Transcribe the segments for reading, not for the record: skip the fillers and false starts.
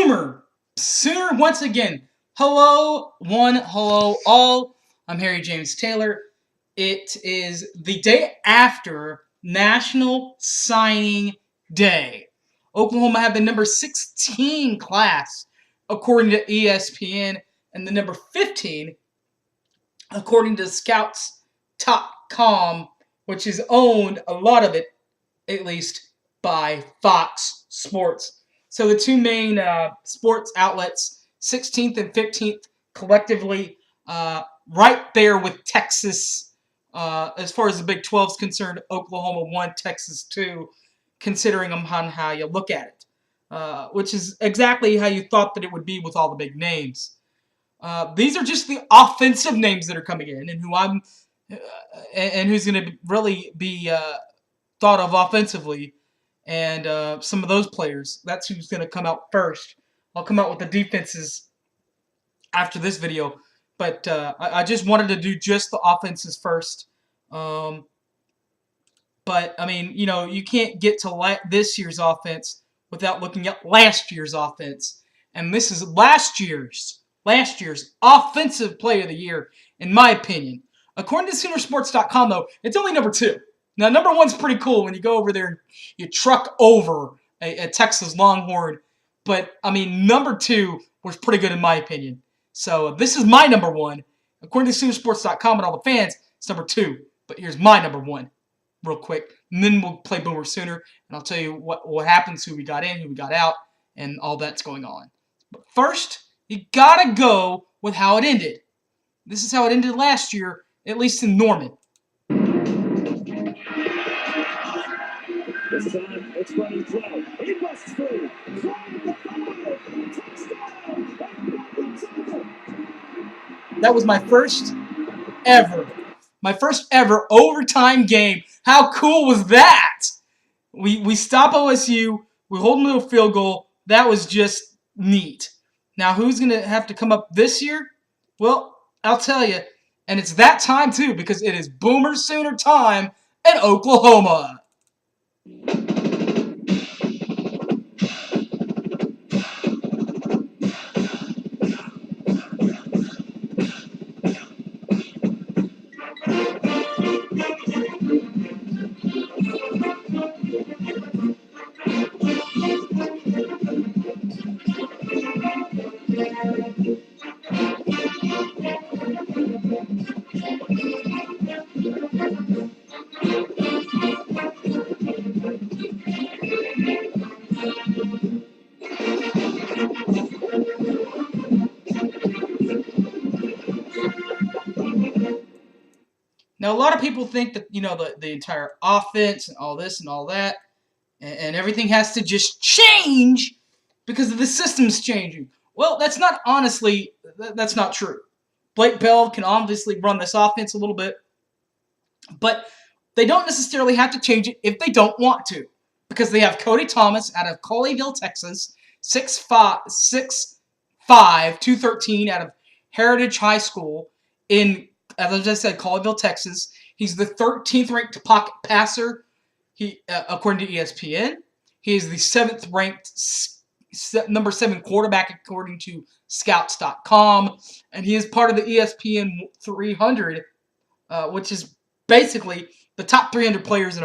Boomer Sooner once again. Hello, one, hello, all. I'm Harry James Taylor. It is the day after National Signing Day. Oklahoma had the number 16 class, according to ESPN, and the number 15, according to Scouts.com, which is owned, a lot of it, at least, by Fox Sports. So the two main sports outlets, 16th and 15th, collectively right there with Texas. As far as the Big 12 is concerned, Oklahoma 1, Texas 2, considering them on how you look at it, which is exactly how you thought that it would be with all the big names. These are just the offensive names that are coming in, and who's going to really be thought of offensively, and some of those players. That's who's going to come out first. I'll come out with the defenses after this video, but I just wanted to do just the offenses first. But I mean, you can't get to this year's offense without looking at last year's offense, and this is last year's offensive player of the year, in my opinion. According to Soonersports.com, though, it's only number 2. Now, number 1's pretty cool when you go over there and you truck over a Texas Longhorn. But, I mean, number 2 was pretty good in my opinion. So, this is my number 1. According to Soonersports.com and all the fans, it's number 2. But here's my number 1 real quick. And then we'll play Boomer Sooner, and I'll tell you what happens, who we got in, who we got out, and all that's going on. But first, you got to go with how it ended. This is how it ended last year, at least in Norman. This time, it's running slow. He busts through. That was my first ever overtime game. How cool was that? We stop OSU. We hold them to a field goal. That was just neat. Now, who's going to have to come up this year? Well, I'll tell you. And it's that time, too, because it is Boomer Sooner time in Oklahoma. Now, a lot of people think that, the entire offense and all this and all that and everything has to just change because of the system's changing. Well, that's not true. Blake Bell can obviously run this offense a little bit, but they don't necessarily have to change it if they don't want to, because they have Cody Thomas out of Colleyville, Texas, 6'5", 213 out of Heritage High School in, as I said, Colleyville, Texas. He's the 13th ranked pocket passer. According to ESPN, he is the 7th ranked number 7 quarterback according to Scouts.com, and he is part of the ESPN 300, which is basically the top 300 players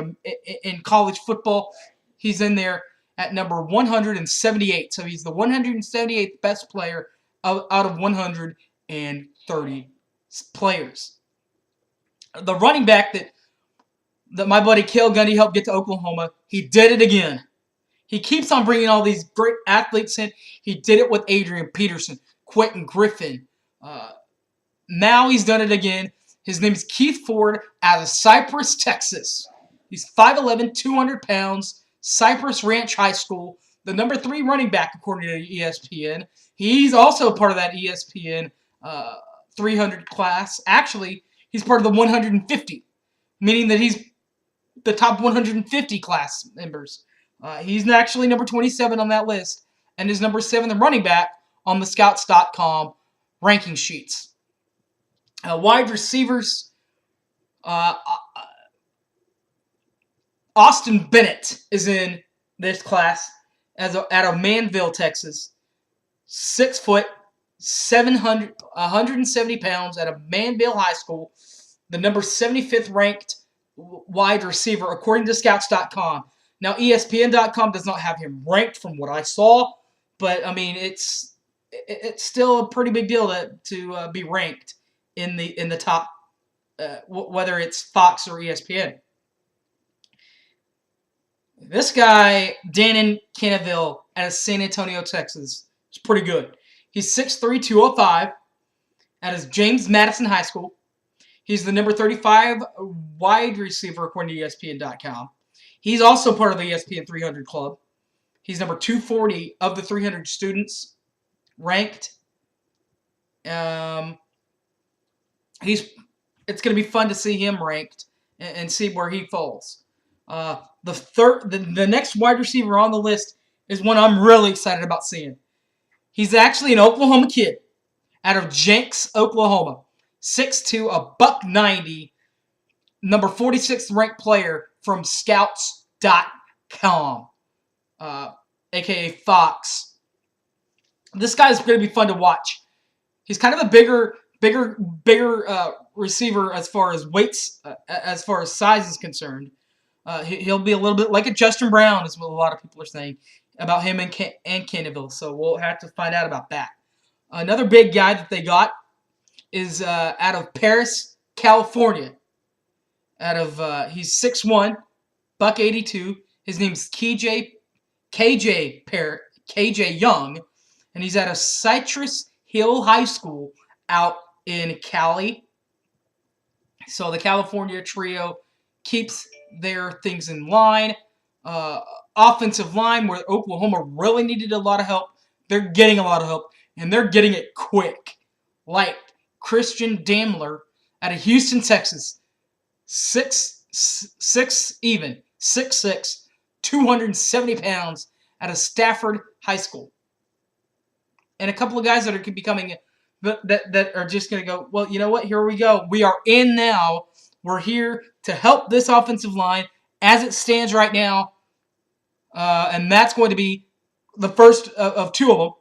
in college football. He's in there at number 178, so he's the 178th best player out of 130 players. The running back that my buddy Cale Gundy helped get to Oklahoma, he did it again. He keeps on bringing all these great athletes in. He did it with Adrian Peterson, Quentin Griffin. Now he's done it again. His name is Keith Ford out of Cypress, Texas. He's 5'11", 200 pounds, Cypress Ranch High School, the number 3 running back according to ESPN. He's also part of that ESPN 300 class. Actually, he's part of the 150, meaning that he's the top 150 class members. He's actually number 27 on that list, and is number 7, the running back, on the Scouts.com ranking sheets. Wide receivers, Austin Bennett is in this class out of Manville, Texas. 6 foot, 700, 170 pounds out of Manville High School, the number 75th ranked wide receiver according to Scouts.com. Now ESPN.com does not have him ranked from what I saw, but I mean it's still a pretty big deal to be ranked in the top, whether it's Fox or ESPN. This guy, Dannon Cannaville, out of San Antonio, Texas, is pretty good. He's 6'3", 205, out of James Madison High School. He's the number 35 wide receiver according to ESPN.com. He's also part of the ESPN 300 club. He's number 240 of the 300 students ranked. It's going to be fun to see him ranked and see where he falls. The next wide receiver on the list is one I'm really excited about seeing. He's actually an Oklahoma kid out of Jenks, Oklahoma. 6'2", $190, number 46th ranked player from Scouts.com, aka Fox. This guy's going to be fun to watch. He's kind of a bigger receiver as far as weights, as far as size is concerned. He'll be a little bit like a Justin Brown, is what a lot of people are saying about him and Cannaville. So we'll have to find out about that. Another big guy that they got is out of Paris, California. He's 6'1", $182. His name's KJ Young, and he's out of Citrus Hill High School out in Cali. So the California trio keeps their things in line. Offensive line, where Oklahoma really needed a lot of help, they're getting a lot of help, and they're getting it quick. Like Christian Daimler out of Houston, Texas, 6'6", 270 pounds, out of Stafford High School. And a couple of guys that are becoming, that are just going to go, well, you know what, here we go. We are in now. We're here to help this offensive line as it stands right now. And that's going to be the first of two of them.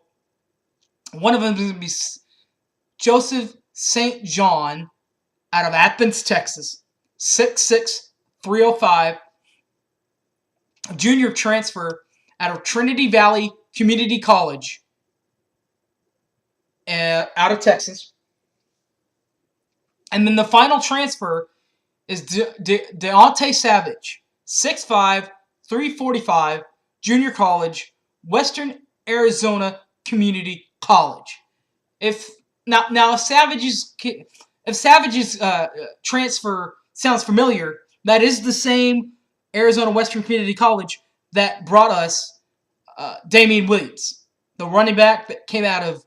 One of them is going to be Joseph St. John out of Athens, Texas. 6'6", 305. Junior transfer out of Trinity Valley Community College out of Texas. And then the final transfer is Deontay Savage, 6'5", 345, junior college, Western Arizona Community College. If Savage's transfer sounds familiar, that is the same Arizona Western Community College that brought us Damian Williams, the running back that came out of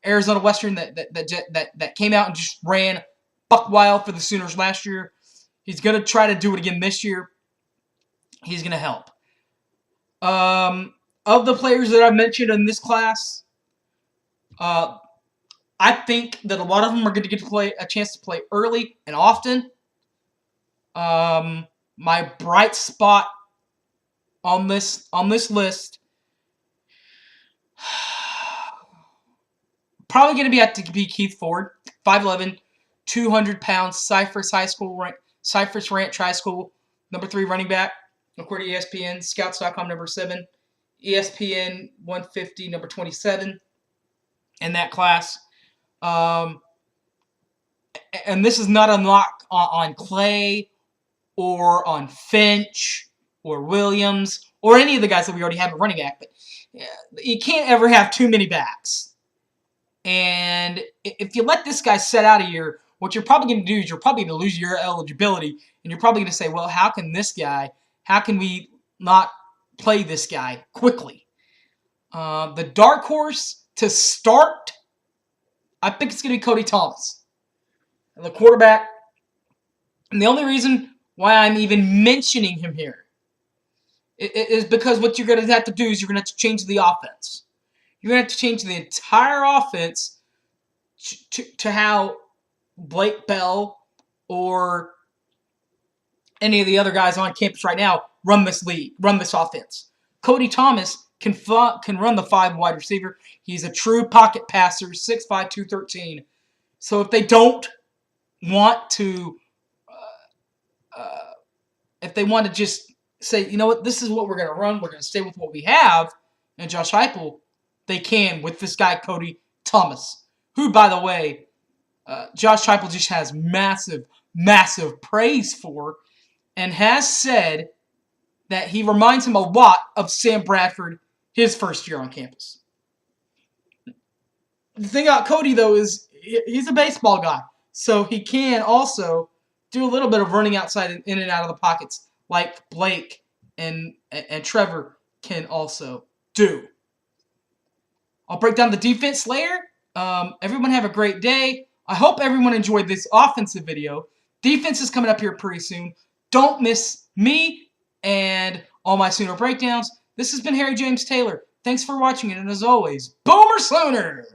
Arizona Western that came out and just ran buck wild for the Sooners last year. He's going to try to do it again this year. He's going to help. Of the players that I mentioned in this class, I think that a lot of them are going to get a chance to play early and often. My bright spot on this list, probably going to be Keith Ford, 5'11", 200 pounds, Cypress Ranch High School, number 3 running back, according to ESPN, Scouts.com, number 7, ESPN 150, number 27 in that class. And this is not a knock on Clay or on Finch or Williams or any of the guys that we already have at running back, but you can't ever have too many backs. And if you let this guy set out a year, what you're probably going to do is you're probably going to lose your eligibility, and you're probably going to say, well, how can we not play this guy quickly? The dark horse to start, I think it's going to be Cody Thomas, the quarterback. And the only reason why I'm even mentioning him here is because what you're going to have to do is you're going to have to change the offense. You're going to have to change the entire offense to how Blake Bell or any of the other guys on campus right now run this offense. Cody Thomas can run the 5 wide receiver. He's a true pocket passer, 6'5", 213. So if they don't want to, if they want to just say, you know what, this is what we're going to run, we're going to stay with what we have, and Josh Heupel, they can with this guy, Cody Thomas, who, by the way, Josh Heupel just has massive praise for, and has said that he reminds him a lot of Sam Bradford his first year on campus. The thing about Cody, though, is he's a baseball guy, so he can also do a little bit of running outside and in and out of the pockets, like Blake and Trevor can also do. I'll break down the defense layer. Everyone have a great day. I hope everyone enjoyed this offensive video. Defense is coming up here pretty soon. Don't miss me and all my Sooner breakdowns. This has been Harry James Taylor. Thanks for watching it, and as always, Boomer Sooner!